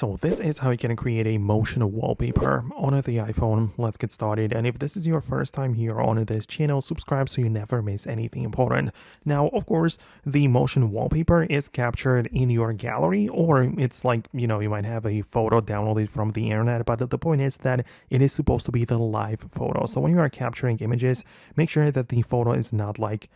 So this is how you can create a motion wallpaper on the iPhone. Let's get started. And if this is your first time here on this channel, subscribe so you never miss anything important. Now, of course, the motion wallpaper is captured in your gallery, or it's like, you might have a photo downloaded from the internet, but the point is that it is supposed to be the live photo. So when you are capturing images, make sure that the photo is not like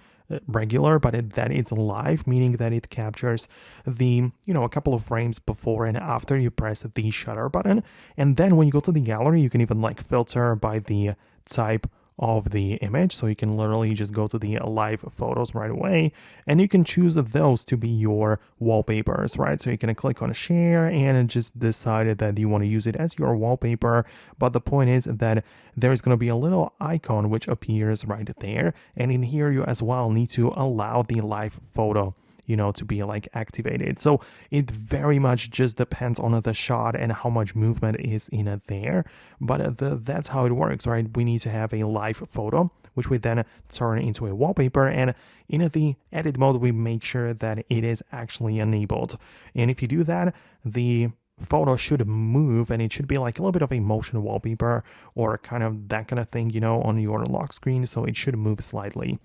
regular, but that it's live, meaning that it captures the a couple of frames before and after you press the shutter button. And then when you go to the gallery, you can even like filter by the type of the image, so you can literally just go to the live photos right away, and you can choose those to be your wallpapers, right? So you can click on share and just decide that you want to use it as your wallpaper. But the point is that there's going to be a little icon which appears right there, and in here you as well need to allow the live photo to be like activated. So it very much just depends on the shot and how much movement is in it there. But that's how it works, right? We need to have a live photo, which we then turn into a wallpaper. And in the edit mode, we make sure that it is actually enabled. And if you do that, the photo should move, and it should be like a little bit of a motion wallpaper or kind of that kind of thing, on your lock screen. So it should move slightly.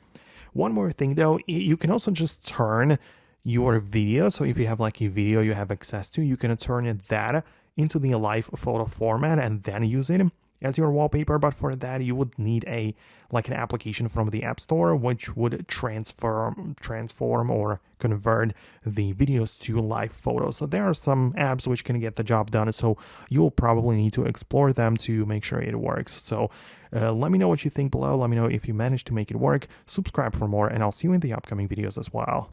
One more thing though, you can also just turn your video. So if you have like a video you have access to, you can turn that into the live photo format and then use it as your wallpaper. But for that, you would need an application from the App Store, which would transform or convert the videos to live photos. So there are some apps which can get the job done. So you'll probably need to explore them to make sure it works. So let me know what you think below. Let me know if you managed to make it work. Subscribe for more, and I'll see you in the upcoming videos as well.